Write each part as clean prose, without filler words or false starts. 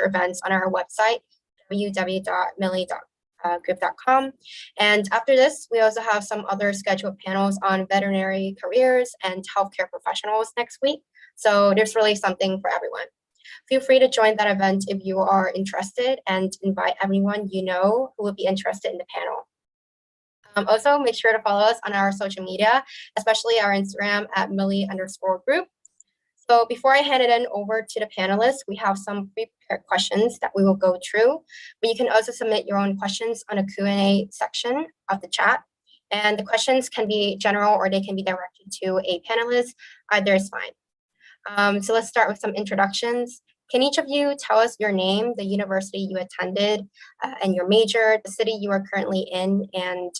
future events on our website, www.millie.group.com. And after this, we also have some other scheduled panels on veterinary careers and healthcare professionals next week. So there's really something for everyone. Feel free to join that event if you are interested, and invite everyone you know who would be interested in the panel. Also, make sure to follow us on our social media, especially our Instagram at Millie_group. So before I hand it over to the panelists, we have some pre-prepared questions that we will go through. But you can also submit your own questions on a Q&A section of the chat. And the questions can be general or they can be directed to a panelist. Either is fine. So let's start with some introductions. Can each of you tell us your name, the university you attended, and your major, the city you are currently in, and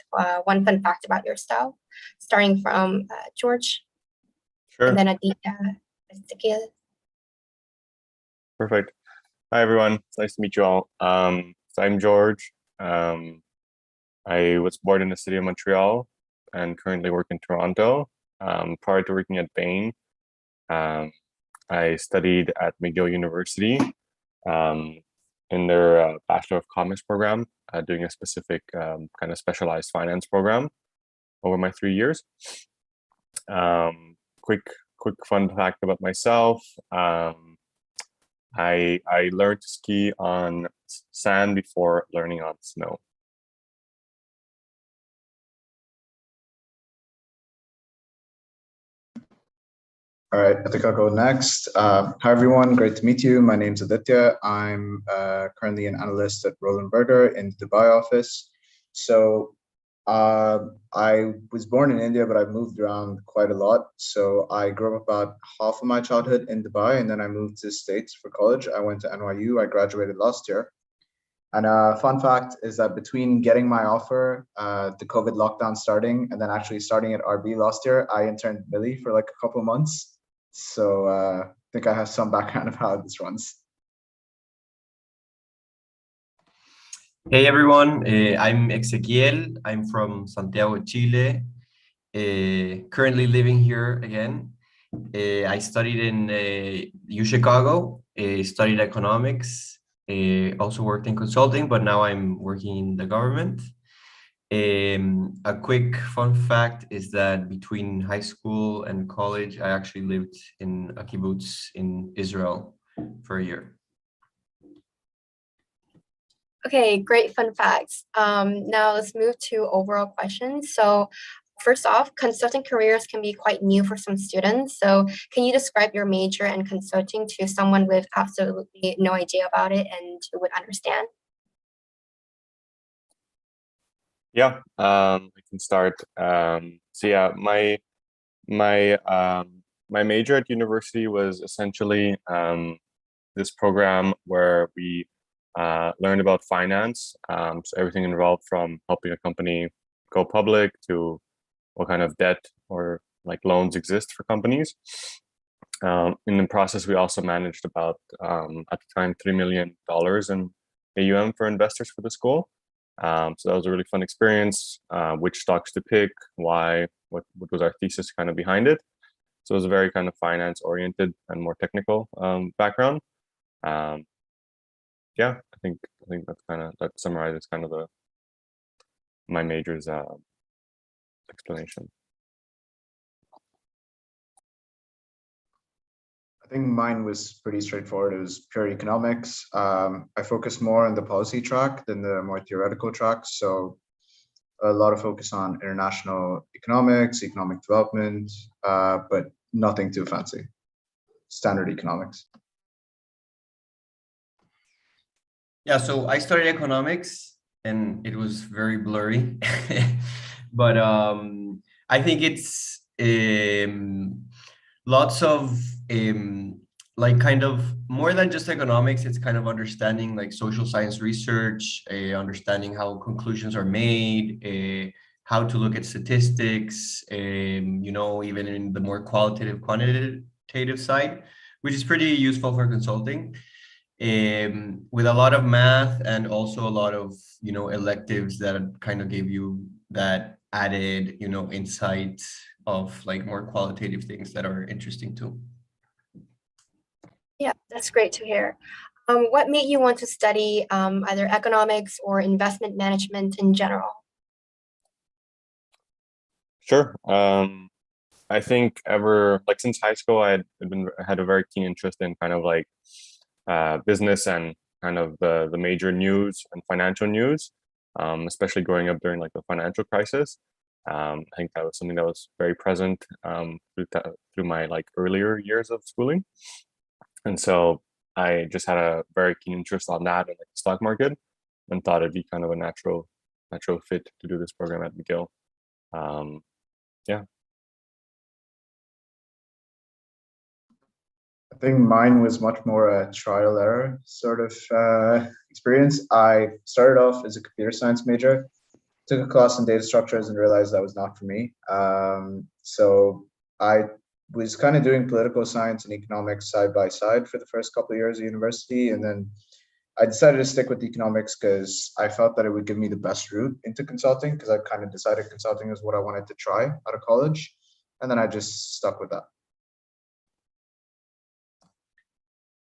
one fun fact about yourself, starting from George. Sure. And then Ezekiel. Perfect. Hi, everyone. It's nice to meet you all. So I'm George. I was born in the city of Montreal and currently work in Toronto. Prior to working at Bain, I studied at McGill University in their Bachelor of Commerce program, doing a specific kind of specialized finance program over my 3 years. Quick fun fact about myself. I learned to ski on sand before learning on snow. All right, I think I'll go next. Hi, everyone. Great to meet you. My name's Aditya. I'm currently an analyst at Roland Berger in the Dubai office. So I was born in India, but I've moved around quite a lot. So I grew up about half of my childhood in Dubai, and then I moved to the States for college. I went to NYU. I graduated last year. And a fun fact is that between getting my offer, the COVID lockdown starting, and then actually starting at RB last year, I interned at Millie for like a couple of months. So I think I have some background of how this runs. Hey everyone, I'm Ezequiel. I'm from Santiago, Chile. Currently living here again. I studied in U Chicago, studied economics, also worked in consulting, but now I'm working in the government. A quick fun fact is that between high school and college, I actually lived in a kibbutz in Israel for a year. Okay, great fun facts. Now let's move to overall questions. So first off, consulting careers can be quite new for some students. So can you describe your major in consulting to someone with absolutely no idea about it and who would understand? Yeah, I can start. So yeah, my major at university was essentially this program where we learned about finance. So everything involved from helping a company go public to what kind of debt or like loans exist for companies. In the process, we also managed about at the time $3 million in AUM for investors for the school. So that was a really fun experience. Which stocks to pick, why, what was our thesis kind of behind it. So it was a very kind of finance oriented and more technical background. Yeah, I think that summarizes kind of my major's explanation. I think mine was pretty straightforward. It was pure economics. I focused more on the policy track than the more theoretical track. So a lot of focus on international economics, economic development, but nothing too fancy. Standard economics. Yeah, so I studied economics and it was very blurry, but I think it's lots of like kind of more than just economics. It's kind of understanding like social science research, understanding how conclusions are made, how to look at statistics, you know, even in the more qualitative, quantitative side, which is pretty useful for consulting. With a lot of math and also a lot of, you know, electives that kind of gave you that added, you know, insight of like more qualitative things that are interesting too. Yeah, that's great to hear. What made you want to study either economics or investment management in general? Sure. I think since high school, I had a very keen interest in kind of like business and kind of the major news and financial news, especially growing up during like the financial crisis. I think that was something that was very present through my like earlier years of schooling, and so I just had a very keen interest on that and like the stock market, and thought it'd be kind of a natural fit to do this program at McGill. Yeah. I think mine was much more a trial error sort of experience. I started off as a computer science major, took a class in data structures and realized that was not for me. So I was kind of doing political science and economics side by side for the first couple of years of university. And then I decided to stick with economics because I felt that it would give me the best route into consulting, because I kind of decided consulting is what I wanted to try out of college. And then I just stuck with that.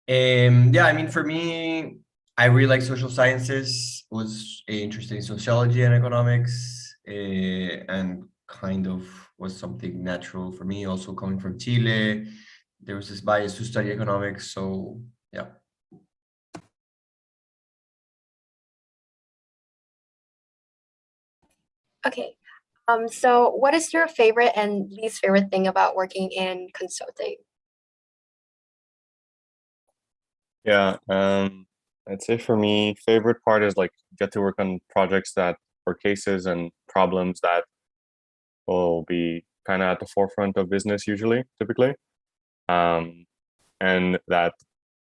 Yeah, I mean, for me, I really like social sciences, was interested in sociology and economics, and kind of was something natural for me. Also coming from Chile, there was this bias to study economics. So yeah. Okay. So what is your favorite and least favorite thing about working in consulting? Yeah, I'd say for me, favorite part is like get to work on projects or cases and problems that will be kind of at the forefront of business typically. And that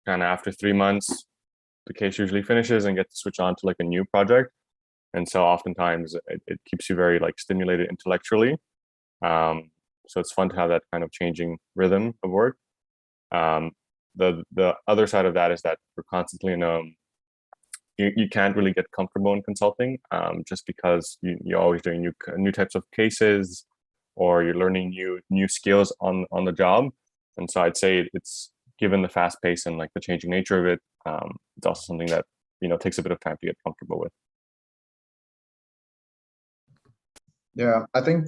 kind of after 3 months, the case usually finishes and get to switch on to like a new project. And so oftentimes it keeps you very like stimulated intellectually. So it's fun to have that kind of changing rhythm of work. The other side of that is that we're constantly you can't really get comfortable in consulting, just because you're always doing new types of cases, or you're learning new skills on the job. And so I'd say it's, given the fast pace and like the changing nature of it, it's also something that takes a bit of time to get comfortable with. Yeah, I think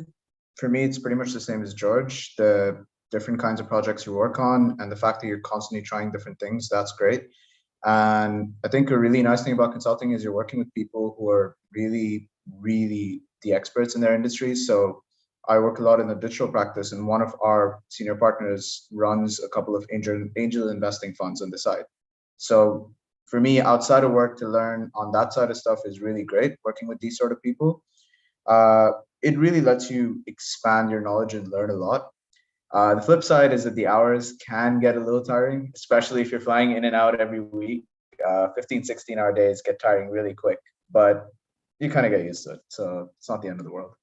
for me, it's pretty much the same as George. The different kinds of projects you work on and the fact that you're constantly trying different things, that's great. And I think a really nice thing about consulting is you're working with people who are really, really the experts in their industries. So I work a lot in the digital practice, and one of our senior partners runs a couple of angel investing funds on the side. So for me, outside of work, to learn on that side of stuff is really great, working with these sort of people. It really lets you expand your knowledge and learn a lot. The flip side is that the hours can get a little tiring, especially if you're flying in and out every week. 15, 16-hour days get tiring really quick, but you kind of get used to it. So it's not the end of the world.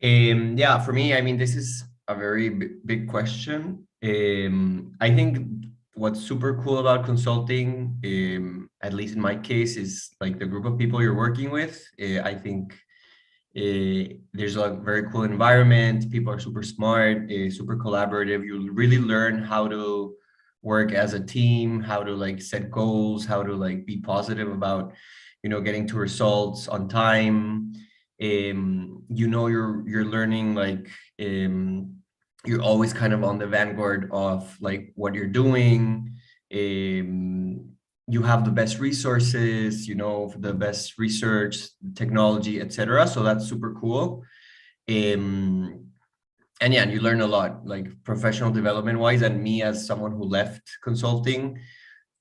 Yeah, for me, I mean, this is a very big question. I think what's super cool about consulting, at least in my case, is like the group of people you're working with. I think there's a very cool environment. People are super smart, super collaborative. You really learn how to work as a team, how to like set goals, how to like be positive about, getting to results on time. You're learning like, you're always kind of on the vanguard of like what you're doing. You have the best resources, the best research, technology, etc. So that's super cool. And yeah, you learn a lot, like professional development wise. And me, as someone who left consulting,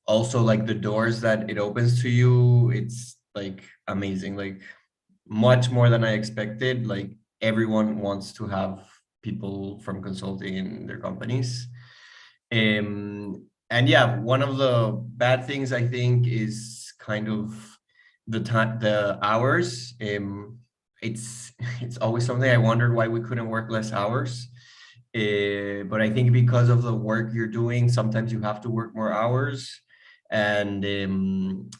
also like the doors that it opens to you, it's like amazing, like much more than I expected. Like everyone wants to have people from consulting in their companies. And yeah, one of the bad things I think is kind of the hours. It's always something I wondered why we couldn't work less hours. But I think because of the work you're doing, sometimes you have to work more hours. And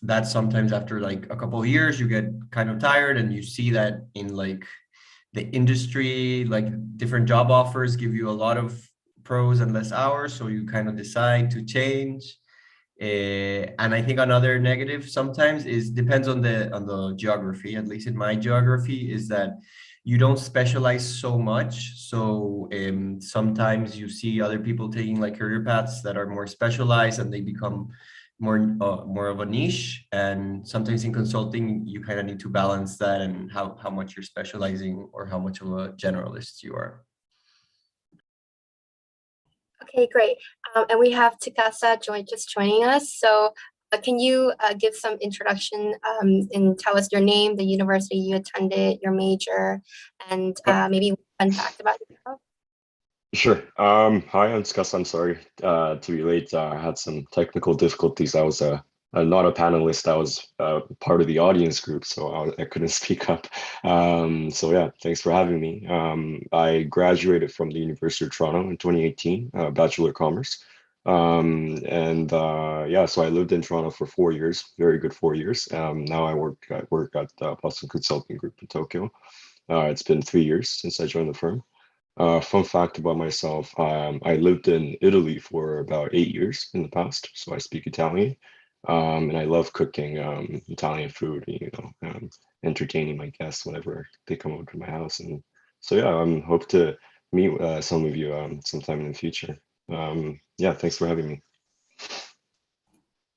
that sometimes after like a couple of years, you get kind of tired, and you see that in like the industry, like different job offers give you a lot of pros and less hours, so you kind of decide to change. And I think another negative sometimes is depends on the geography. At least in my geography, is that you don't specialize so much. So sometimes you see other people taking like career paths that are more specialized, and they become more of a niche. And sometimes in consulting, you kind of need to balance that and how much you're specializing or how much of a generalist you are. Okay, great. And we have Takasa just joining us. So can you give some introduction and tell us your name, the university you attended, your major, and maybe one fact about yourself? Sure. Hi, I'm Scus. I'm sorry to be late. I had some technical difficulties. I was not a panelist. I was part of the audience group, so I couldn't speak up. So yeah, thanks for having me. I graduated from the University of Toronto in 2018, Bachelor of Commerce. Yeah, so I lived in Toronto for 4 years, very good 4 years. Now I work at Boston Consulting Group in Tokyo. It's been 3 years since I joined the firm. Fun fact about myself, I lived in Italy for about 8 years in the past, so I speak Italian. And I love cooking Italian food, entertaining my guests whenever they come over to my house. And so, yeah, I hope to meet some of you sometime in the future. Yeah, thanks for having me.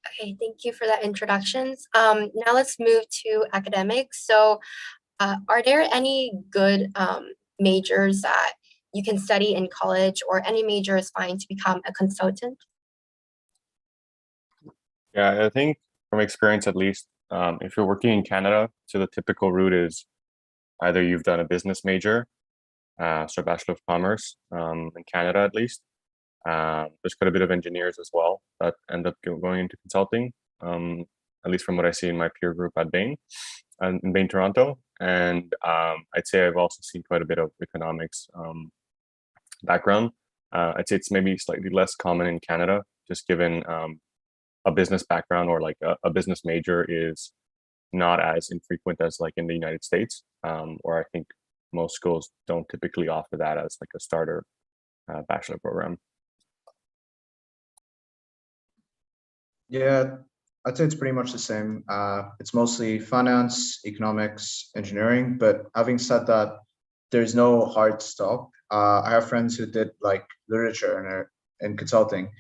Okay, thank you for that introductions. Now let's move to academics. So are there any good majors that you can study in college, or any major is fine to become a consultant? Yeah, I think from experience at least, if you're working in Canada, so the typical route is either you've done a business major, so Bachelor of Commerce in Canada at least. There's quite a bit of engineers as well that end up going into consulting, at least from what I see in my peer group at Bain and in Bain Toronto. And I'd say I've also seen quite a bit of economics background. I'd say it's maybe slightly less common in Canada, just given a business background or like a business major is not as infrequent as like in the United States, or I think most schools don't typically offer that as like a starter bachelor program. Yeah, I'd say it's pretty much the same. It's mostly finance, economics, engineering. But having said that, there's no hard stop. I have friends who did like literature and consulting.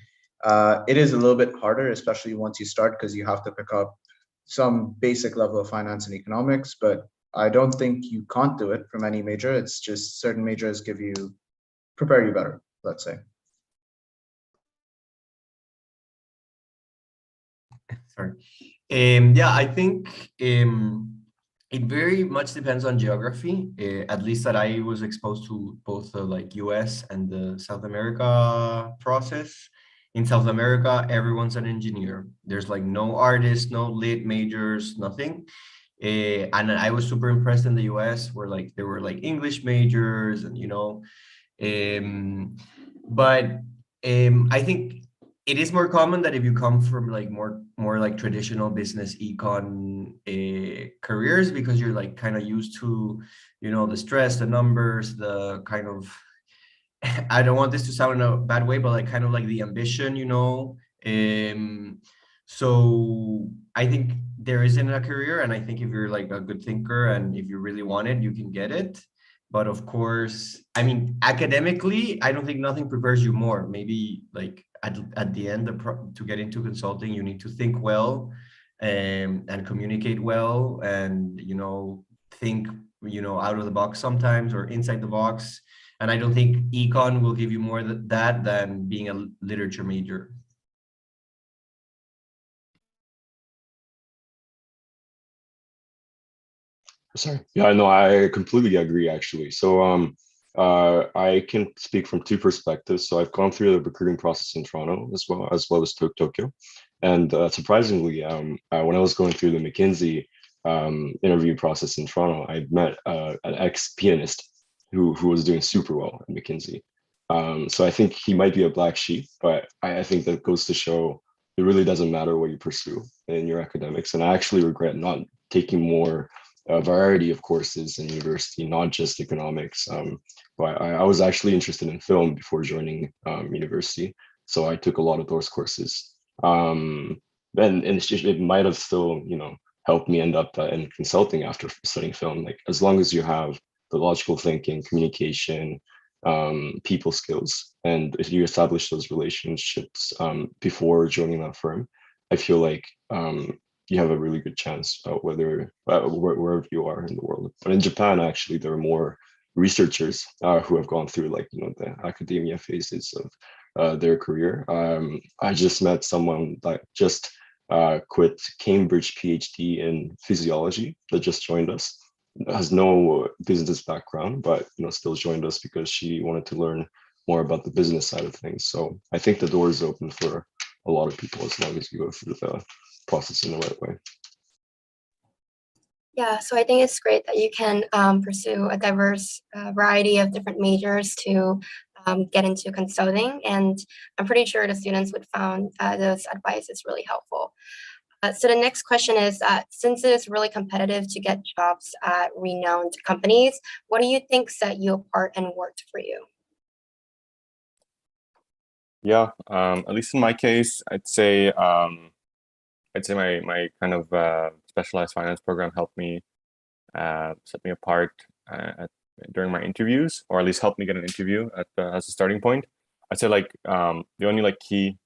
It is a little bit harder, especially once you start, because you have to pick up some basic level of finance and economics. But I don't think you can't do it from any major. It's just certain majors prepare you better, let's say. Sorry. Yeah, I think it very much depends on geography. At least that I was exposed to both the like US and the South America process. In South America, everyone's an engineer. There's like no artists, no lit majors, nothing. And I was super impressed in the US where like there were like English majors and but I think it is more common that if you come from like more like traditional business econ careers, because you're like kind of used to the stress, the numbers, the kind of I don't want this to sound in a bad way, but like kind of like the ambition, so I think there isn't a career, and I think if you're like a good thinker and if you really want it, you can get it. But of course, I mean, academically, I don't think nothing prepares you more. Maybe like at the end, to get into consulting, you need to think well and communicate well, and think out of the box sometimes or inside the box. And I don't think econ will give you more that than being a literature major. Sorry. Yeah, no, I completely agree, actually. So I can speak from two perspectives. So I've gone through the recruiting process in Toronto as Tokyo. And surprisingly, when I was going through the McKinsey interview process in Toronto, I met an ex-pianist who was doing super well at McKinsey. So I think he might be a black sheep, but I think that goes to show it really doesn't matter what you pursue in your academics. And I actually regret not taking more a variety of courses in university, not just economics. But I was actually interested in film before joining university, so I took a lot of those courses. And it might have still, helped me end up in consulting after studying film. Like as long as you have the logical thinking, communication, people skills, and if you establish those relationships before joining that firm, I feel like you have a really good chance wherever you are in the world. But in Japan, actually, there are more researchers who have gone through the academia phases of their career. I just met someone that just quit Cambridge PhD in physiology that just joined us. Has no business background, but still joined us because she wanted to learn more about the business side of things. So I think the door is open for a lot of people as long as you go through the process in the right way. Yeah, so I think it's great that you can pursue a diverse variety of different majors to get into consulting, and I'm pretty sure the students would find those advices really helpful. So the next question is, since it is really competitive to get jobs at renowned companies, what do you think set you apart and worked for you? Yeah, at least in my case, I'd say my kind of specialized finance program helped me set me apart during my interviews, or at least helped me get an interview as a starting point. I'd say the only key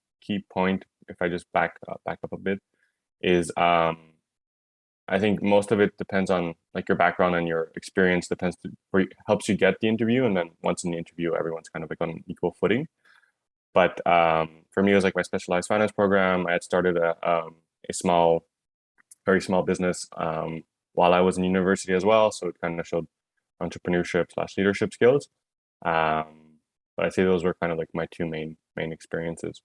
point, if I just back up a bit, is I think most of it depends on your background and your experience helps you get the interview, and then once in the interview, everyone's kind of on an equal footing. But for me, it was my specialized finance program. I had started a very small business while I was in university as well, so it kind of showed entrepreneurship/leadership skills. But I'd say those were kind of my two main experiences.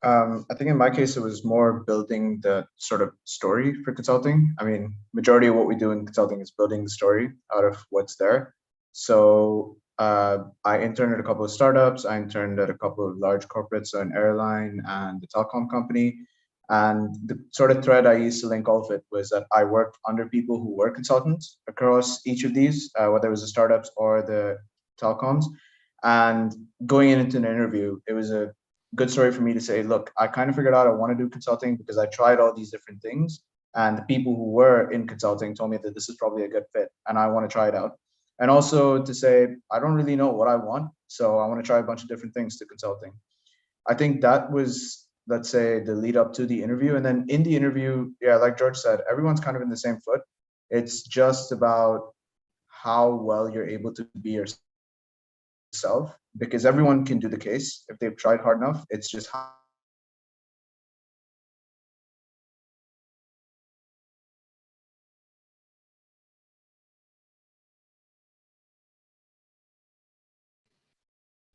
I think in my case, it was more building the sort of story for consulting. I mean, majority of what we do in consulting is building the story out of what's there. So I interned at a couple of startups. I interned at a couple of large corporates, so an airline and a telecom company. And the sort of thread I used to link all of it was that I worked under people who were consultants across each of these, whether it was the startups or the telecoms. And going into an interview, it was a good story for me to say, look, I kind of figured out I want to do consulting because I tried all these different things. And the people who were in consulting told me that this is probably a good fit and I want to try it out. And also to say, I don't really know what I want, so I want to try a bunch of different things to consulting. I think that was, let's say, the lead up to the interview. And then in the interview, yeah, like George said, everyone's kind of in the same foot. It's just about how well you're able to be yourself, because everyone can do the case if they've tried hard enough. It's just how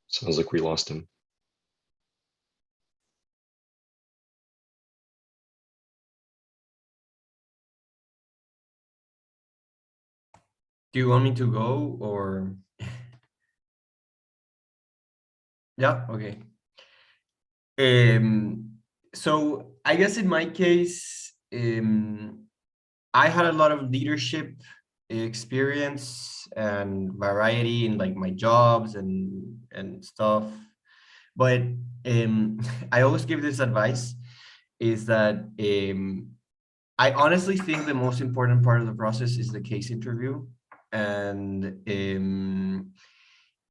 Sounds like we lost him. Do you want me to go or? Yeah, okay. So I guess in my case, I had a lot of leadership experience and variety in my jobs and stuff. But I always give this advice is that I honestly think the most important part of the process is the case interview. And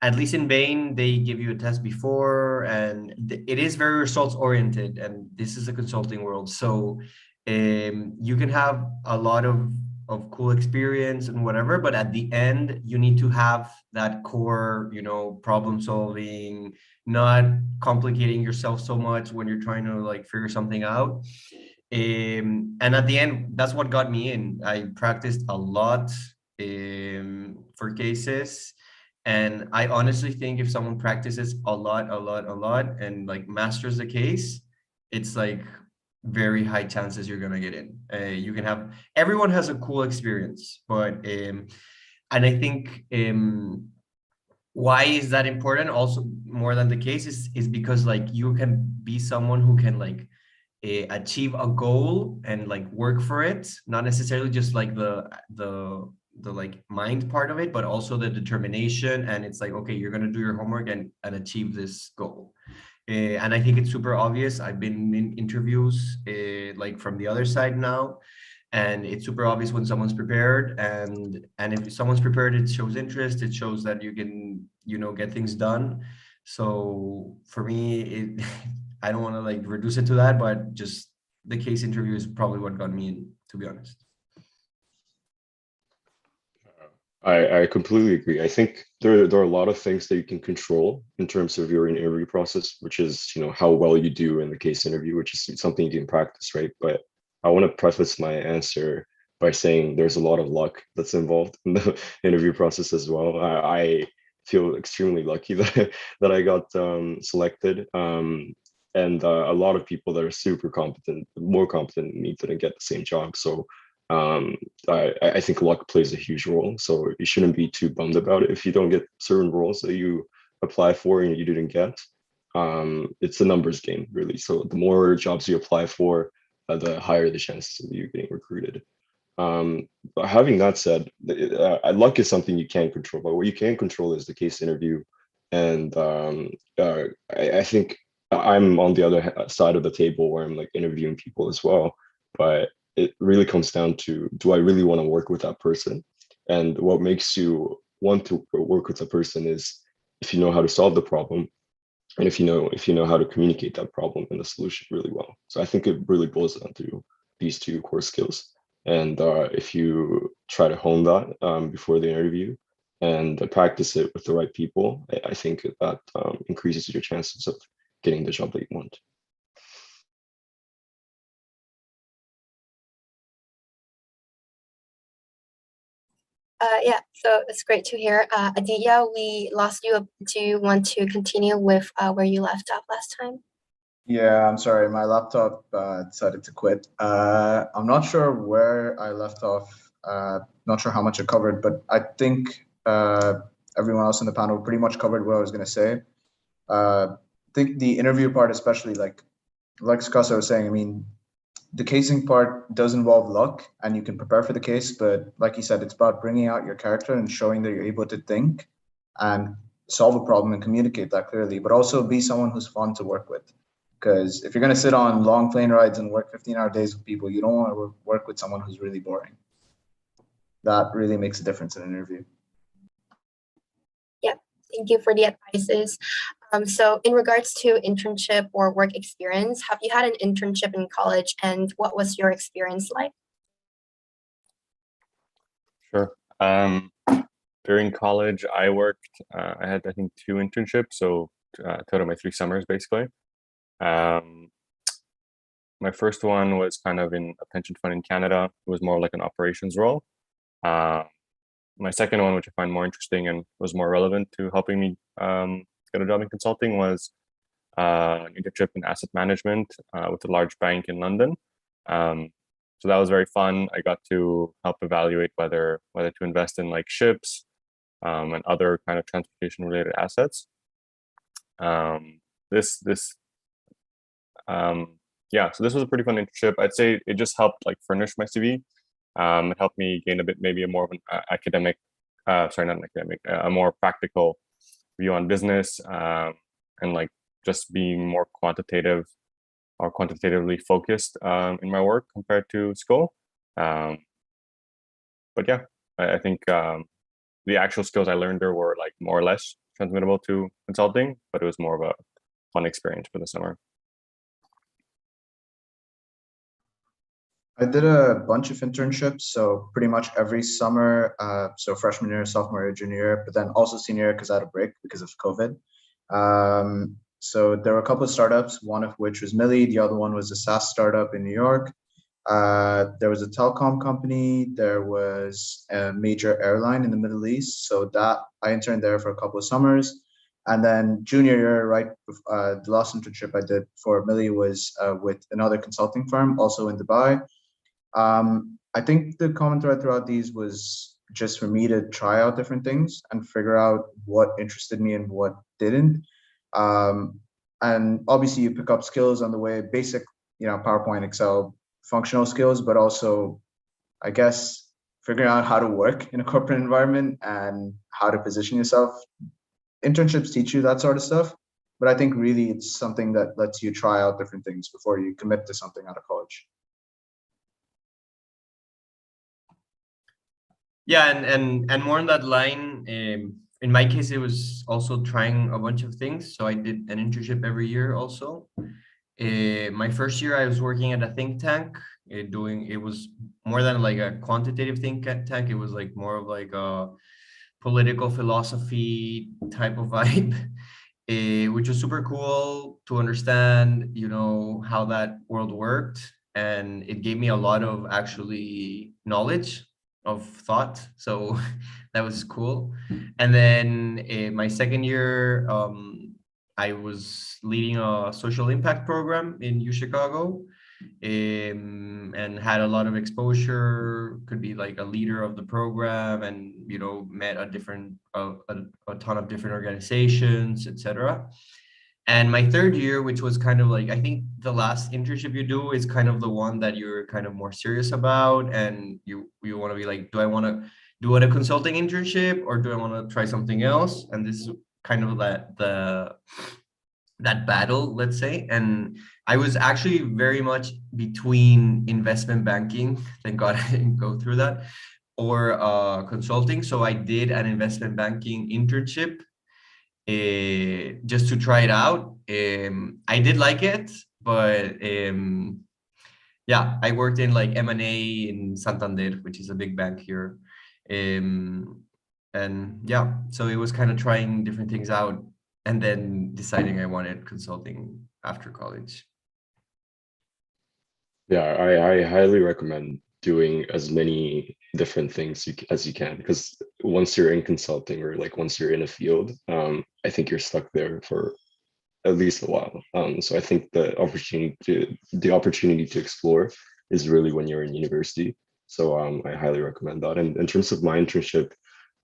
at least in Bain, they give you a test before, and it is very results oriented, and this is a consulting world. So you can have a lot of cool experience and whatever, but at the end, you need to have that core, problem solving, not complicating yourself so much when you're trying to figure something out. And at the end, that's what got me in. I practiced a lot for cases. And I honestly think if someone practices a lot, and masters the case, it's very high chances you're gonna get in. You can have, everyone has a cool experience, but and I think why is that important? Also, more than the case is because you can be someone who can achieve a goal and like work for it, not necessarily just like the like mind part of it, but also the determination. And it's like, okay, you're going to do your homework and achieve this goal. And I think it's super obvious. I've been in interviews like from the other side now, and it's super obvious when someone's prepared. And if someone's prepared, it shows interest. It shows that you can, you know, get things done. So for me, it I don't want to like reduce it to that, but just the case interview is probably what got me in, to be honest. I completely agree. I think there are a lot of things that you can control in terms of your interview process, which is, you know, how well you do in the case interview, which is something you can practice, right? But I want to preface my answer by saying there's a lot of luck that's involved in the interview process as well. I feel extremely lucky that I got selected. And a lot of people that are super competent, more competent than me, didn't get the same job. So I think luck plays a huge role. So you shouldn't be too bummed about it if you don't get certain roles that you apply for and you didn't get. It's a numbers game, really. So the more jobs you apply for, the higher the chances of you getting recruited. But having that said, luck is something you can't control. But what you can control is the case interview. And I think I'm on the other side of the table where I'm like interviewing people as well. But it really comes down to, do I really want to work with that person? And what makes you want to work with a person is if you know how to solve the problem, and if you know how to communicate that problem and the solution really well. So I think it really boils down to these two core skills. And if you try to hone that before the interview and practice it with the right people, I think that increases your chances of getting the job that you want. Yeah, so it's great to hear. Aditya, we lost you. Do you want to continue with where you left off last time? Yeah, I'm sorry, my laptop decided to quit. I'm not sure where I left off. Not sure how much it covered, but I think everyone else in the panel pretty much covered what I was going to say. I think the interview part, especially like Scasa was saying, I mean, the casing part does involve luck and you can prepare for the case, but like you said, it's about bringing out your character and showing that you're able to think and solve a problem and communicate that clearly, but also be someone who's fun to work with. Because if you're going to sit on long plane rides and work 15-hour days with people, you don't want to work with someone who's really boring. That really makes a difference in an interview. Yeah, thank you for the advices. So in regards to internship or work experience, have you had an internship in college and what was your experience like? Sure. During college, I worked, I had, I think, 2 internships, so total my 3 summers, basically. My first one was kind of in a pension fund in Canada. It was more like an operations role. My second one, which I find more interesting and was more relevant to helping me get a job in consulting, was an internship in asset management with a large bank in London. So that was very fun. I got to help evaluate whether to invest in like ships and other kind of transportation related assets. Yeah, so this was a pretty fun internship. I'd say it just helped like furnish my CV. It helped me gain a bit, maybe a more of an academic, sorry, not an academic, a more practical view on business and like just being more quantitative or quantitatively focused in my work compared to school. But yeah, I think the actual skills I learned there were like more or less transmittable to consulting, but it was more of a fun experience for the summer. I did a bunch of internships, so pretty much every summer, so freshman year, sophomore year, junior year, but then also senior year because I had a break because of COVID. So there were a couple of startups, one of which was Millie, the other one was a SaaS startup in New York. There was a telecom company, there was a major airline in the Middle East, so that I interned there for a couple of summers. And then junior year, right, the last internship I did for Millie was with another consulting firm, also in Dubai. I think the common thread throughout these was just for me to try out different things and figure out what interested me and what didn't. And obviously you pick up skills on the way, basic PowerPoint, Excel, functional skills, but also, I guess, figuring out how to work in a corporate environment and how to position yourself. Internships teach you that sort of stuff, but I think really it's something that lets you try out different things before you commit to something out of college. Yeah, and more on that line, in my case, it was also trying a bunch of things. So I did an internship every year also. My first year, I was working at a think tank, it was more than like a quantitative think tank. It was like more of like a political philosophy type of vibe, which was super cool to understand, how that world worked. And it gave me a lot of actually knowledge of thought. So that was cool. And then my second year, I was leading a social impact program in U Chicago, and had a lot of exposure, could be like a leader of the program, and met a ton of different organizations, etc. And my third year, which was kind of like, I think the last internship you do is kind of the one that you're kind of more serious about, and you want to be like, do I want to do a consulting internship, or do I want to try something else? And this is kind of that battle, let's say. And I was actually very much between investment banking, thank God I didn't go through that, or consulting. So I did an investment banking internship, just to try it out. I did like it, but yeah, I worked in like M&A in Santander, which is a big bank here. And yeah, so it was kind of trying different things out, and then deciding I wanted consulting after college. Yeah, I highly recommend doing as many different things as you can, because once you're in consulting, or like once you're in a field, I think you're stuck there for at least a while. So I think the opportunity to explore is really when you're in university. So I highly recommend that. And in terms of my internship,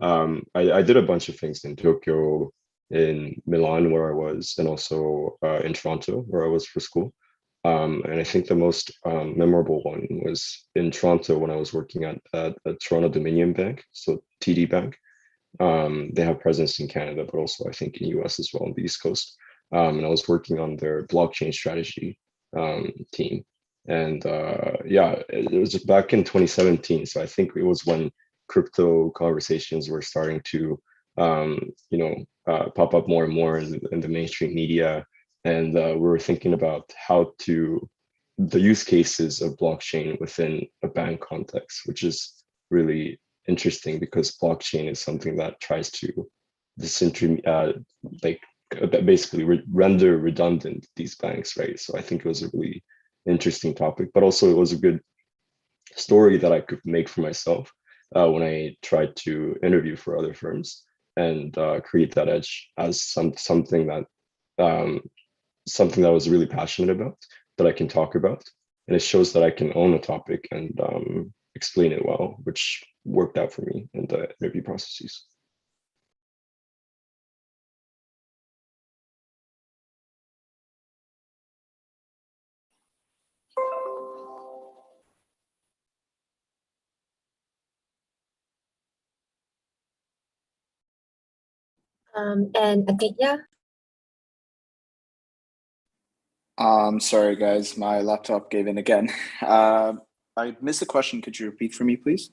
I did a bunch of things in Tokyo, in Milan, where I was, and also in Toronto, where I was for school. And I think the most memorable one was in Toronto, when I was working at Toronto Dominion Bank, so TD Bank. They have presence in Canada, but also I think in US as well, on the East Coast. And I was working on their blockchain strategy team. And yeah, it was back in 2017. So I think it was when crypto conversations were starting to pop up more and more in the mainstream media. And we were thinking about the use cases of blockchain within a bank context, which is really interesting, because blockchain is something that tries to basically render redundant these banks, right? So I think it was a really interesting topic, but also it was a good story that I could make for myself when I tried to interview for other firms, and create that edge as something that I was really passionate about, that I can talk about, and it shows that I can own a topic and explain it well, which worked out for me in the interview processes. And Aditya. Sorry guys, my laptop gave in again. I missed the question. Could you repeat for me, please?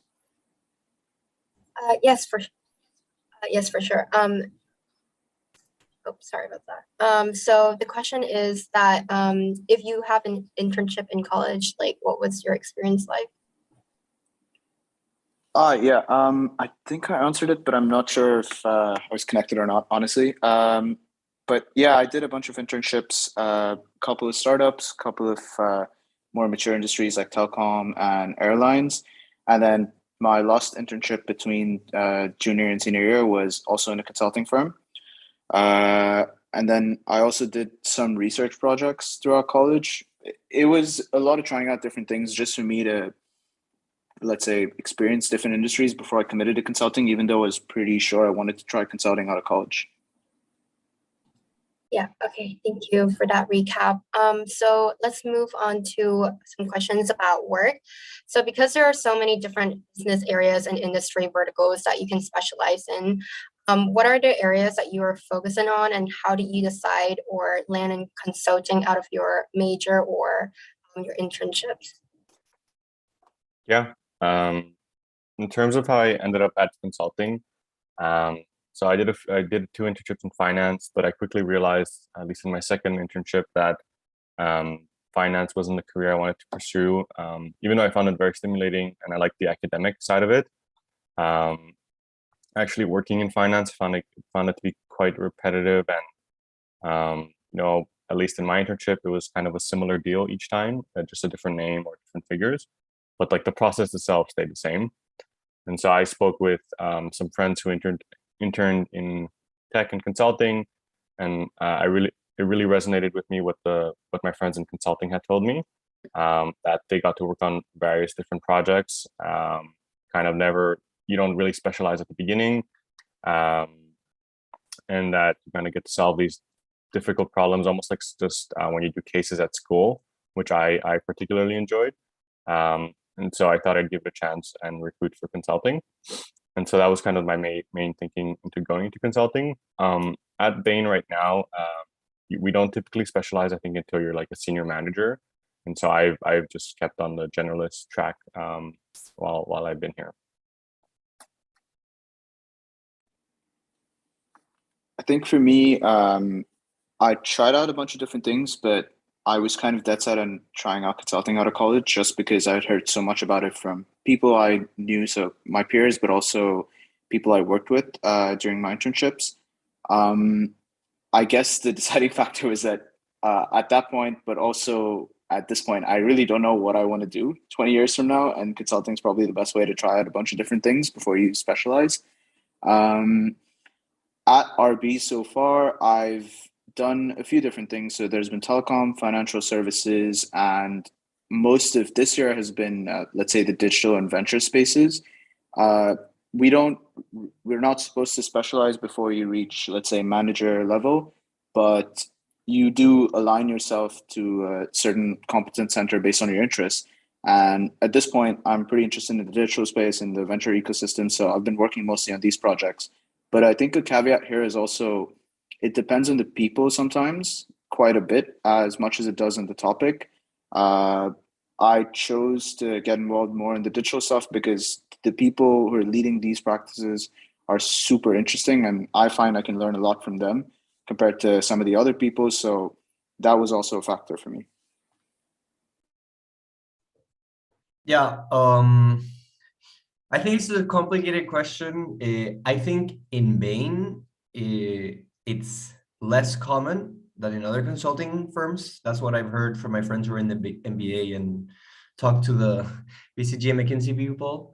Yes, for sure. Oh, sorry about that. So the question is that if you have an internship in college, like what was your experience like? Yeah. I think I answered it, but I'm not sure if I was connected or not, honestly. But yeah, I did a bunch of internships, a couple of startups, a couple of more mature industries like telecom and airlines. And then my last internship between junior and senior year was also in a consulting firm. And then I also did some research projects throughout college. It was a lot of trying out different things just for me to, let's say, experience different industries before I committed to consulting, even though I was pretty sure I wanted to try consulting out of college. Yeah, okay, thank you for that recap. So let's move on to some questions about work. So because there are so many different business areas and industry verticals that you can specialize in, what are the areas that you are focusing on, and how do you decide or land in consulting out of your major or your internships? Yeah. In terms of how I ended up at consulting, so I did 2 internships in finance, but I quickly realized, at least in my second internship, that finance wasn't the career I wanted to pursue. Even though I found it very stimulating and I liked the academic side of it, actually working in finance found it to be quite repetitive, and at least in my internship, it was kind of a similar deal each time, just a different name or different figures, but like the process itself stayed the same. And so I spoke with some friends who interned in tech and consulting, and it really resonated with me what my friends in consulting had told me, that they got to work on various different projects. Kind of never, you don't really specialize at the beginning, and that you kind of get to solve these difficult problems, almost like just when you do cases at school, which I particularly enjoyed. And so I thought I'd give it a chance and recruit for consulting. And so that was kind of my main thinking into going into consulting. At Bain right now, we don't typically specialize, I think, until you're like a senior manager. And so I've just kept on the generalist track while I've been here. I think for me, I tried out a bunch of different things, but I was kind of dead set on trying out consulting out of college just because I'd heard so much about it from people I knew, so my peers, but also people I worked with during my internships. I guess the deciding factor was that at that point, but also at this point, I really don't know what I want to do 20 years from now, and consulting is probably the best way to try out a bunch of different things before you specialize. Um, at RB so far, I've done a few different things. So there's been telecom, financial services, and most of this year has been, let's say, the digital and venture spaces. Uh, we don't, we're not supposed to specialize before you reach, let's say, manager level, but you do align yourself to a certain competence center based on your interests. And at this point, I'm pretty interested in the digital space and the venture ecosystem. So I've been working mostly on these projects. But I think a caveat here is also it depends on the people sometimes quite a bit, as much as it does on the topic. Uh, I chose to get involved more in the digital stuff because the people who are leading these practices are super interesting, and I find I can learn a lot from them compared to some of the other people. So that was also a factor for me. Yeah, I think it's a complicated question. I think in Bain, it's less common than in other consulting firms. That's what I've heard from my friends who are in the big MBA and talk to the BCG and McKinsey people.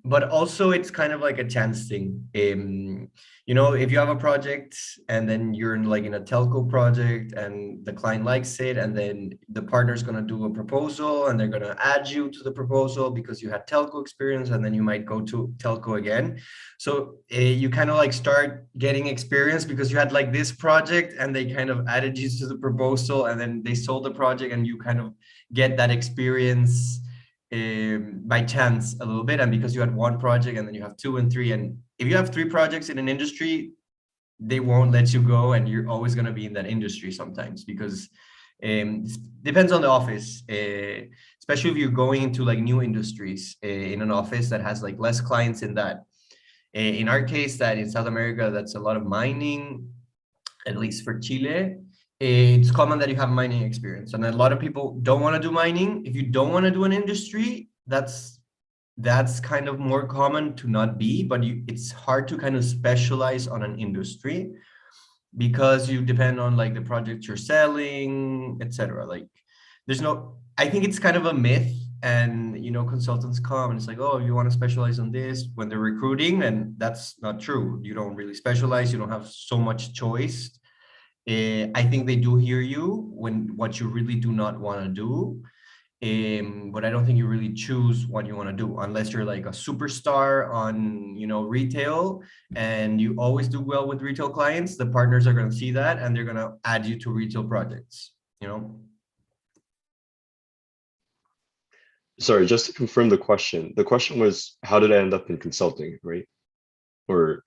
But also it's kind of like a chance thing. If you have a project and then you're in a telco project and the client likes it, and then the partner's going to do a proposal and they're going to add you to the proposal because you had telco experience, and then you might go to telco again. So you kind of start getting experience because you had this project and they kind of added you to the proposal, and then they sold the project and you kind of get that experience by chance a little bit, and because you had one project and then you have two and three, and if you have three projects in an industry, they won't let you go, and you're always going to be in that industry sometimes because depends on the office, especially if you're going into new industries in an office that has less clients in that. In our case, that in South America, that's a lot of mining, at least for Chile. It's common that you have mining experience, and a lot of people don't want to do mining. If you don't want to do an industry, that's kind of more common to not be, but it's hard to kind of specialize on an industry because you depend on the project you're selling, etc. I think it's kind of a myth, and consultants come and it's oh, you want to specialize on this when they're recruiting, and that's not true. You don't really specialize, you don't have so much choice. I think they do hear you when what you really do not want to do. But I don't think you really choose what you want to do unless you're like a superstar on, retail, and you always do well with retail clients. The partners are going to see that and they're going to add you to retail projects, Sorry, just to confirm the question. The question was, how did I end up in consulting, right? Or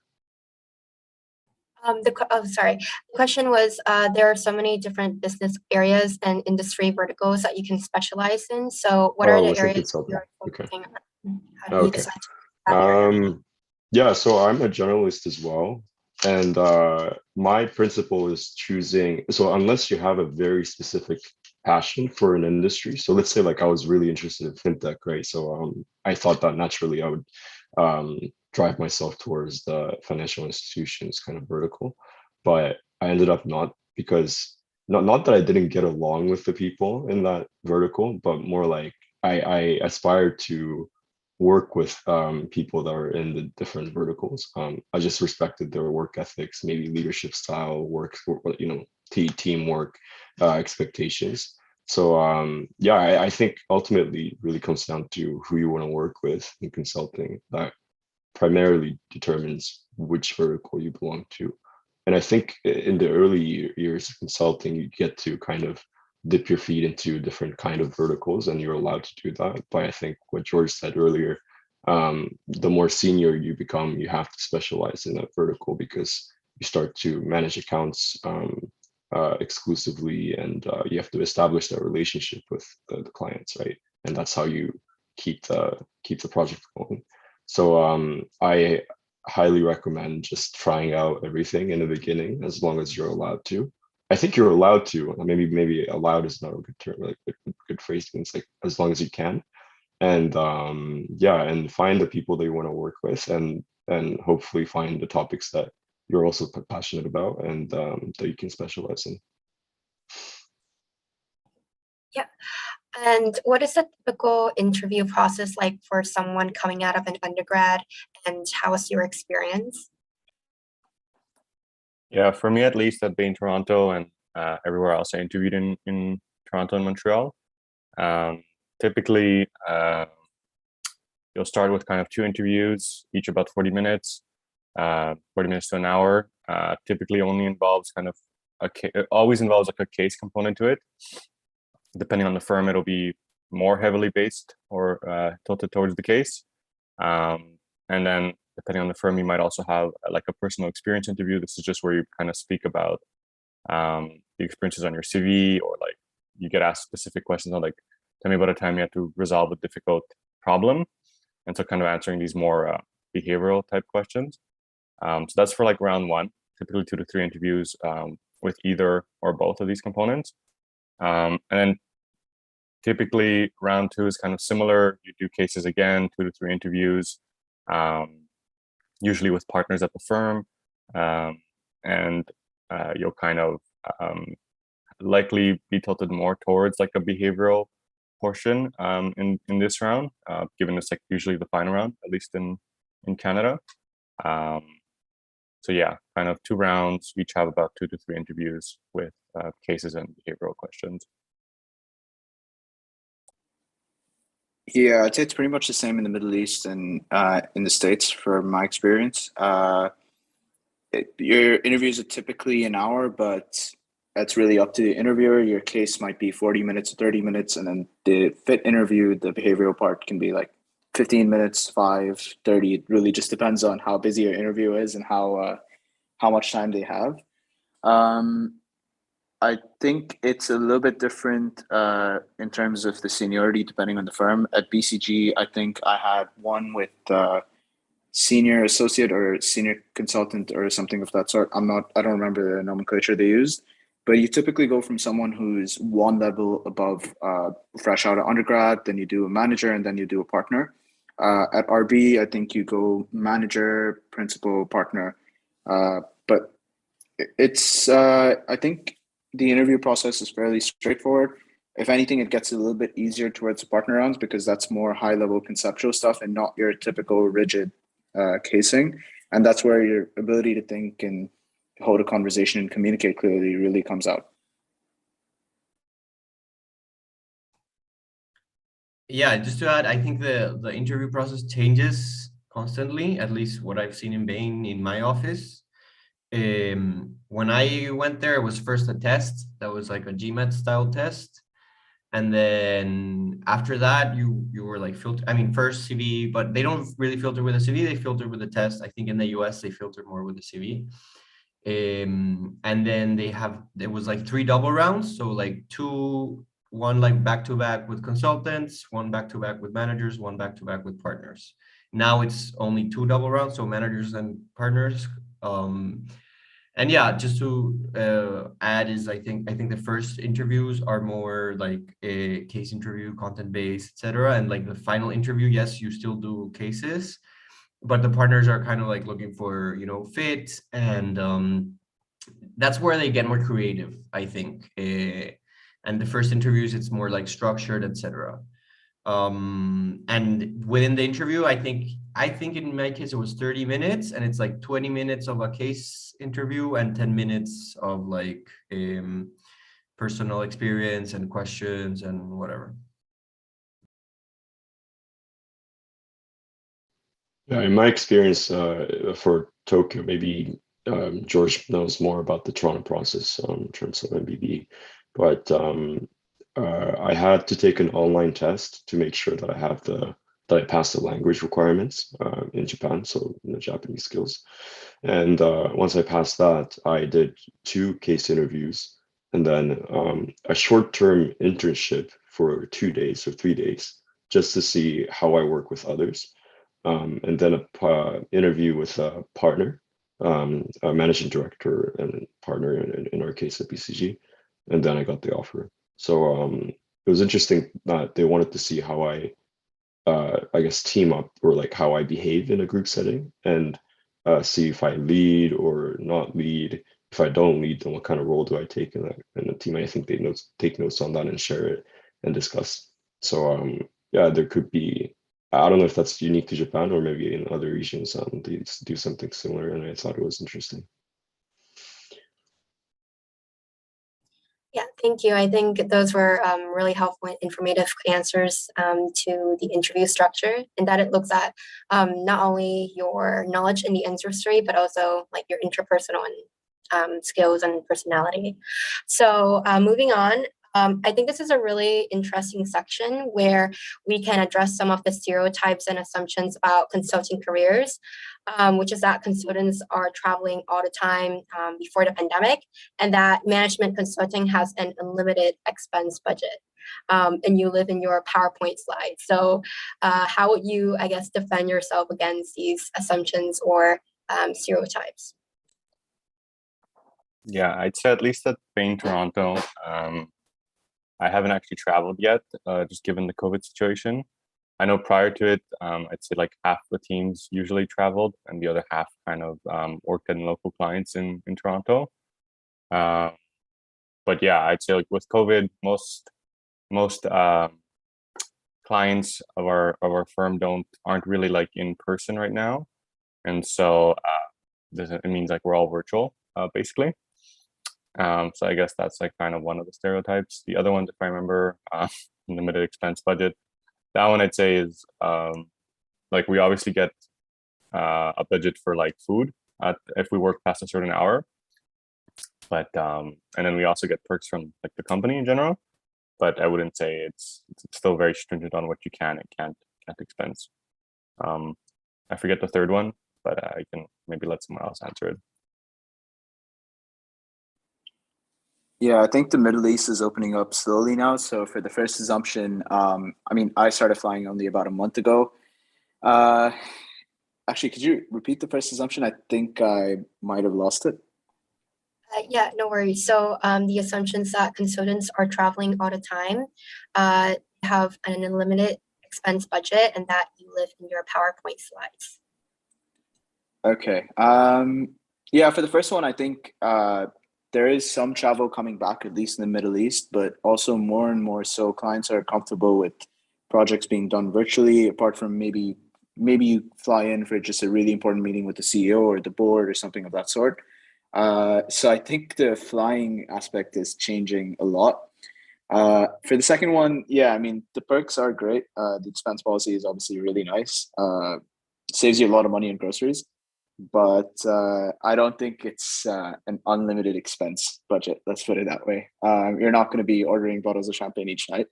Sorry. The question was, there are so many different business areas and industry verticals that you can specialize in. So what are the within areas consulting? you're Okay. focusing on? How do you Okay. decide that area? Yeah, so I'm a generalist as well. And my principle is choosing, so unless you have a very specific passion for an industry, so let's say like I was really interested in fintech, right? So I thought that naturally I would drive myself towards the financial institutions kind of vertical, but I ended up not, because not that I didn't get along with the people in that vertical, but more like I aspired to work with people that are in the different verticals. I just respected their work ethics, maybe leadership style, teamwork, expectations. So yeah, I think ultimately really comes down to who you want to work with in consulting. That primarily determines which vertical you belong to. And I think in the early years of consulting, you get to kind of dip your feet into different kind of verticals, and you're allowed to do that. But I think what George said earlier, the more senior you become, you have to specialize in that vertical because you start to manage accounts exclusively, and you have to establish that relationship with the clients, right? And that's how you keep the project going. So I highly recommend just trying out everything in the beginning, as long as you're allowed to. I think you're allowed to. Maybe allowed is not a good term, like good phrase. It's like as long as you can, and yeah, and find the people that you want to work with, and hopefully find the topics that you're also passionate about and that you can specialize in. Yeah. And what is the typical interview process like for someone coming out of an undergrad, and how was your experience? Yeah, for me at least at Bain Toronto and everywhere else I interviewed in Toronto and Montreal, typically you'll start with kind of 2 interviews, each about 40 minutes, 40 minutes to an hour. Typically only involves kind of it always involves like a case component to it. Depending on the firm, it'll be more heavily based or tilted towards the case. And then depending on the firm, you might also have like a personal experience interview. This is just where you kind of speak about the experiences on your CV, or like you get asked specific questions on like, tell me about a time you had to resolve a difficult problem. And so kind of answering these more behavioral type questions. So that's for like round 1, typically 2 to 3 interviews with either or both of these components. And then typically round 2 is kind of similar. You do cases again, 2 to 3 interviews, usually with partners at the firm. And you'll kind of likely be tilted more towards like a behavioral portion in this round, given it's like usually the final round, at least in Canada. So yeah, kind of 2 rounds, each have about 2 to 3 interviews with cases and behavioral questions. Yeah, I'd say it's pretty much the same in the Middle East and in the States from my experience. Your interviews are typically an hour, but that's really up to the interviewer. Your case might be 40 minutes, 30 minutes, and then the fit interview, the behavioral part can be like 15 minutes, 5, 30. It really just depends on how busy your interview is and how much time they have. I think it's a little bit different in terms of the seniority depending on the firm. At BCG, I think I had one with senior associate or senior consultant or something of that sort. I don't remember the nomenclature they used, but you typically go from someone who's one level above fresh out of undergrad, then you do a manager, and then you do a partner. At RB, I think you go manager, principal, partner. But it's I think the interview process is fairly straightforward. If anything, it gets a little bit easier towards the partner rounds because that's more high level conceptual stuff and not your typical rigid casing. And that's where your ability to think and hold a conversation and communicate clearly really comes out. Yeah, just to add, I think the interview process changes constantly, at least what I've seen in Bain in my office. When I went there, it was first a test that was like a GMAT style test. And then after that, you were like filter. I mean, first CV, but they don't really filter with a CV. They filter with a test. I think in the US they filter more with a CV. And then there was like 3 double rounds. So like one like back to back with consultants, one back to back with managers, one back to back with partners. Now it's only 2 double rounds, so managers and partners. And yeah, just to add is I think the first interviews are more like a case interview, content based, etc. And like the final interview, yes, you still do cases, but the partners are kind of like looking for fit, and that's where they get more creative, I think. And the first interviews, it's more like structured, etc. And within the interview, I think in my case it was 30 minutes, and it's like 20 minutes of a case interview and 10 minutes of like personal experience and questions and whatever. Yeah, in my experience for Tokyo, maybe George knows more about the Toronto process in terms of MBB, but I had to take an online test to make sure that I passed the language requirements in Japan, so Japanese skills. And once I passed that, I did 2 case interviews and then a short-term internship for 2 days or 3 days just to see how I work with others. And then a interview with a partner, a managing director and partner in our case at BCG, and then I got the offer. So it was interesting that they wanted to see how I guess team up, or like how I behave in a group setting, and see if I lead or not lead. If I don't lead, then what kind of role do I take in the team? I think they take notes on that and share it and discuss. So yeah, there could be. I don't know if that's unique to Japan or maybe in other regions they do something similar, and I thought it was interesting. Yeah, thank you. I think those were really helpful and informative answers to the interview structure, and that it looks at not only your knowledge in the industry, but also like your interpersonal and skills and personality. So moving on, I think this is a really interesting section where we can address some of the stereotypes and assumptions about consulting careers, which is that consultants are traveling all the time before the pandemic, and that management consulting has an unlimited expense budget. And you live in your PowerPoint slides. So how would you, I guess, defend yourself against these assumptions or stereotypes? Yeah, I'd say at least at Bain Toronto, I haven't actually traveled yet, just given the COVID situation. I know prior to it, I'd say like half the teams usually traveled, and the other half kind of worked in local clients in Toronto. But yeah, I'd say like with COVID, most clients of our firm aren't really like in person right now, and so it means like we're all virtual basically. So I guess that's like kind of one of the stereotypes. The other ones, if I remember, limited expense budget. That one I'd say is like we obviously get a budget for like food if we work past a certain hour, but and then we also get perks from like the company in general. But I wouldn't say it's still very stringent on what you can and can't expense. I forget the third one, but I can maybe let someone else answer it. Yeah, I think the Middle East is opening up slowly now. So for the first assumption, I mean, I started flying only about a month ago. Actually, could you repeat the first assumption? I think I might have lost it. Yeah, no worries. So the assumptions that consultants are traveling all the time, have an unlimited expense budget, and that you live in your PowerPoint slides. Okay. Yeah, for the first one, I think there is some travel coming back, at least in the Middle East, but also more and more so clients are comfortable with projects being done virtually, apart from maybe you fly in for just a really important meeting with the CEO or the board or something of that sort. So I think the flying aspect is changing a lot. For the second one, yeah, I mean, the perks are great. The expense policy is obviously really nice. Saves you a lot of money in groceries, but I don't think it's an unlimited expense budget. Let's put it that way. You're not going to be ordering bottles of champagne each night.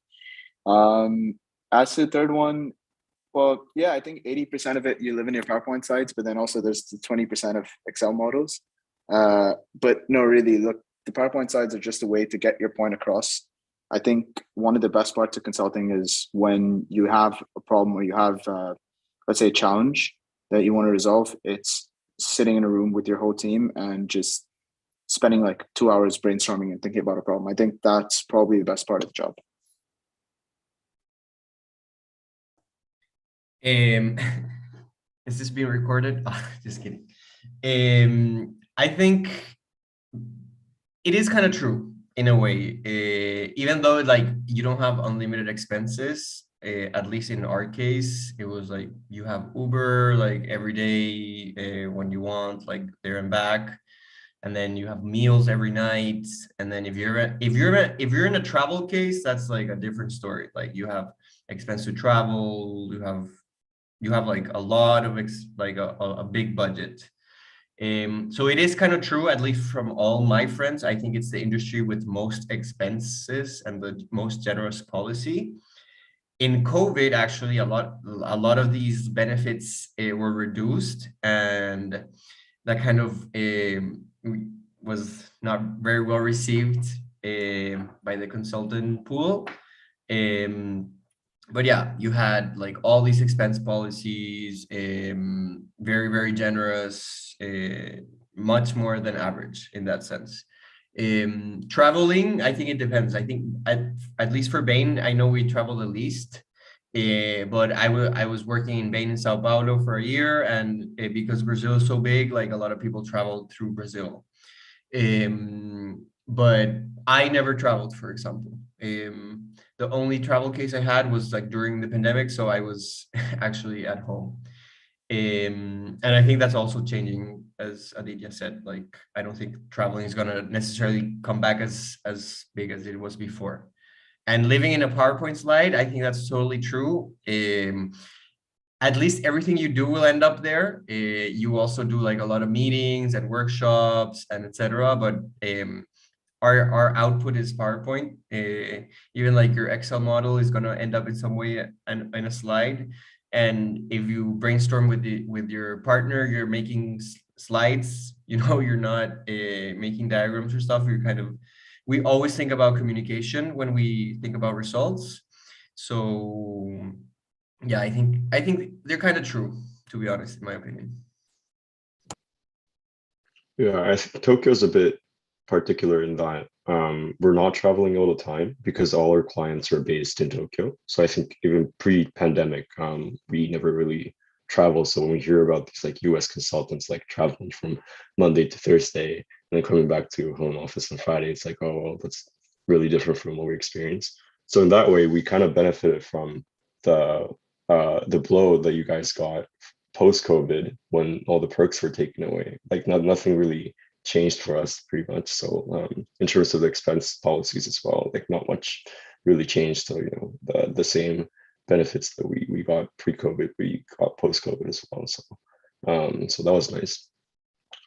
As to the third one, well, yeah, I think 80% of it you live in your PowerPoint slides, but then also there's the 20% of Excel models. But no, really, look, the PowerPoint slides are just a way to get your point across. I think one of the best parts of consulting is when you have a problem or you have, let's say, a challenge that you want to resolve. It's sitting in a room with your whole team and just spending like 2 hours brainstorming and thinking about a problem. I think that's probably the best part of the job. Is this being recorded? Just kidding. I think it is kind of true in a way, even though like you don't have unlimited expenses. At least in our case, it was like you have Uber like every day when you want, like there and back, and then you have meals every night. And then if you're in a travel case, that's like a different story. Like you have expense to travel, you have like a lot of a big budget. So it is kind of true, at least from all my friends. I think it's the industry with most expenses and the most generous policy. In COVID, actually, a lot of these benefits were reduced, and that kind of was not very well received by the consultant pool. But yeah, you had like all these expense policies, very, very generous, much more than average in that sense. Traveling, I think it depends. I think at least for Bain, I know we travel the least, but I was working in Bain in Sao Paulo for a year, and because Brazil is so big, like a lot of people traveled through Brazil. But I never traveled, for example. The only travel case I had was like during the pandemic, so I was actually at home. And I think that's also changing, as Aditya said. Like, I don't think traveling is gonna necessarily come back as big as it was before. And living in a PowerPoint slide, I think that's totally true. At least everything you do will end up there. You also do like a lot of meetings and workshops and etc. But our output is PowerPoint. Even like your Excel model is gonna end up in some way in a slide. And if you brainstorm with your partner, you're making slides. You know, you're not making diagrams or stuff. You're kind of. We always think about communication when we think about results. So yeah, I think they're kind of true, to be honest, in my opinion. Yeah, I think Tokyo's a bit particular in that we're not traveling all the time because all our clients are based in Tokyo. So I think even pre-pandemic, we never really travel. So when we hear about these like US consultants like traveling from Monday to Thursday and then coming back to home office on Friday, it's like, oh, well, that's really different from what we experience. So in that way, we kind of benefited from the blow that you guys got post-COVID when all the perks were taken away. Like nothing really changed for us pretty much. So in terms of the expense policies as well, like not much really changed. So the same benefits that we got pre-COVID, we got post-COVID as well. So that was nice.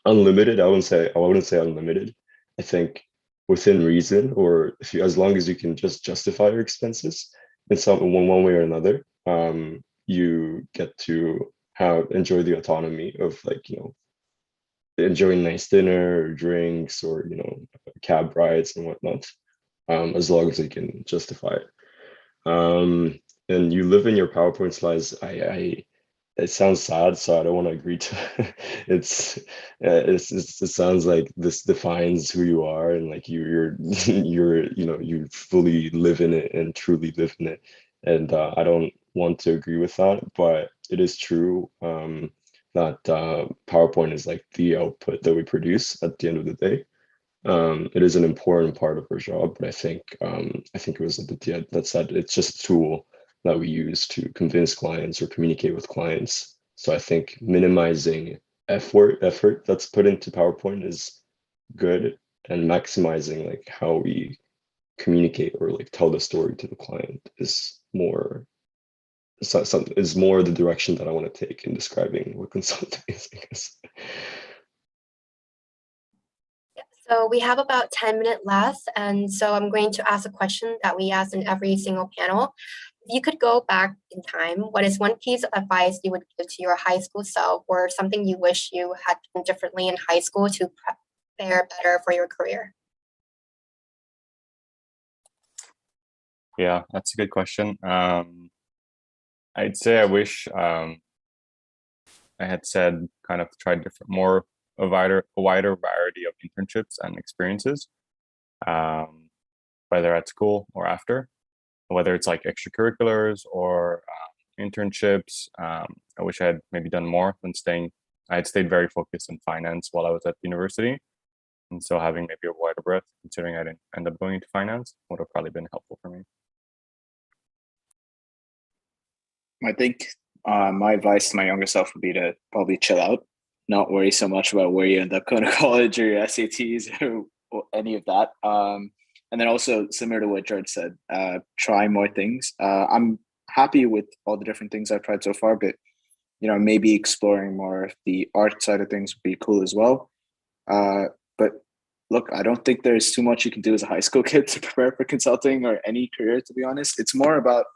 Unlimited, I wouldn't say unlimited. I think within reason, or if you, as long as you can just justify your expenses in one way or another, you get to enjoy the autonomy of like enjoying nice dinner or drinks or cab rides and whatnot, as long as you can justify it. And you live in your PowerPoint slides. It sounds sad, so I don't want to agree to it sounds like this defines who you are, and like you fully live in it and truly live in it. And I don't want to agree with that, but it is true that PowerPoint is like the output that we produce at the end of the day. It is an important part of our job, but I think it was Aditya that said it's just a tool that we use to convince clients or communicate with clients. So I think minimizing effort that's put into PowerPoint is good, and maximizing like how we communicate or like tell the story to the client is more is more the direction that I want to take in describing what consulting is, I guess. So we have about 10 minutes left, and so I'm going to ask a question that we ask in every single panel. If you could go back in time, what is one piece of advice you would give to your high school self, or something you wish you had done differently in high school to prepare better for your career? Yeah, that's a good question. I'd say I wish I had said kind of tried a wider variety of internships and experiences, whether at school or after, whether it's like extracurriculars or internships. I wish I had maybe done more than I had stayed very focused in finance while I was at university. And so having maybe a wider breadth, considering I didn't end up going into finance, would have probably been helpful for me. I think my advice to my younger self would be to probably chill out, not worry so much about where you end up going to college or your SATs or any of that. And then also similar to what George said, try more things. I'm happy with all the different things I've tried so far, but maybe exploring more of the art side of things would be cool as well. But look, I don't think there's too much you can do as a high school kid to prepare for consulting or any career, to be honest. It's more about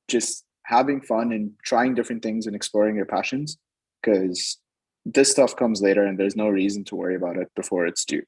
just having fun and trying different things and exploring your passions, because this stuff comes later and there's no reason to worry about it before it's due.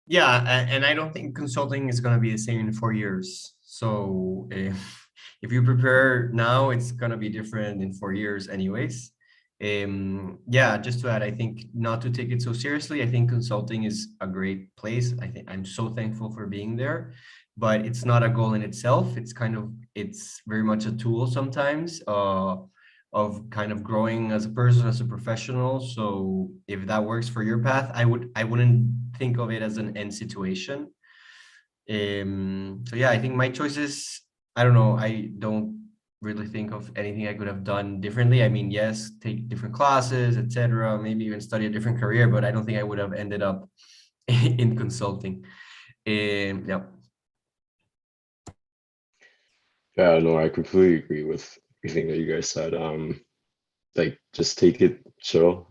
Yeah, and I don't think consulting is going to be the same in 4 years. So if you prepare now, it's going to be different in 4 years anyways. Yeah, just to add, I think not to take it so seriously. I think consulting is a great place. I think I'm so thankful for being there, but it's not a goal in itself. It's very much a tool sometimes of kind of growing as a person, as a professional. So if that works for your path, I wouldn't think of it as an end situation. So yeah, I think my choices, I don't know, I don't really think of anything I could have done differently. I mean, yes, take different classes, etc., maybe even study a different career, but I don't think I would have ended up in consulting. Yeah. Yeah, no, I completely agree with everything that you guys said. Like just take it chill.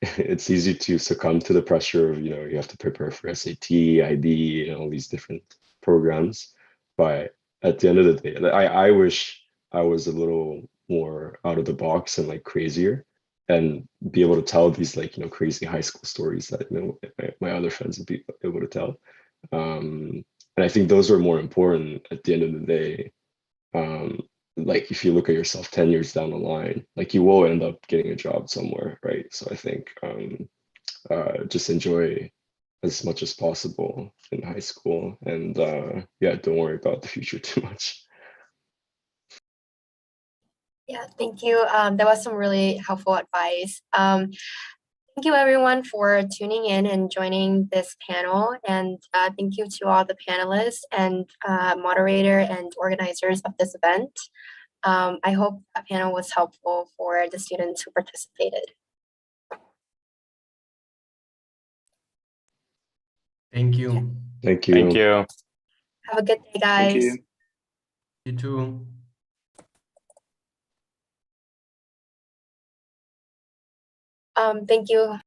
It's easy to succumb to the pressure of, you have to prepare for SAT, IB, and all these different programs. But at the end of the day, I wish I was a little more out of the box and like crazier and be able to tell these like, crazy high school stories that, my other friends would be able to tell. And I think those are more important at the end of the day. Like if you look at yourself 10 years down the line, like you will end up getting a job somewhere, right? So I think just enjoy as much as possible in high school, and yeah, don't worry about the future too much. Yeah, thank you. That was some really helpful advice. Thank you everyone for tuning in and joining this panel, and thank you to all the panelists and moderator and organizers of this event. I hope the panel was helpful for the students who participated. Thank you. Thank you. Thank you. Have a good day, guys. Thank you. You too. Thank you.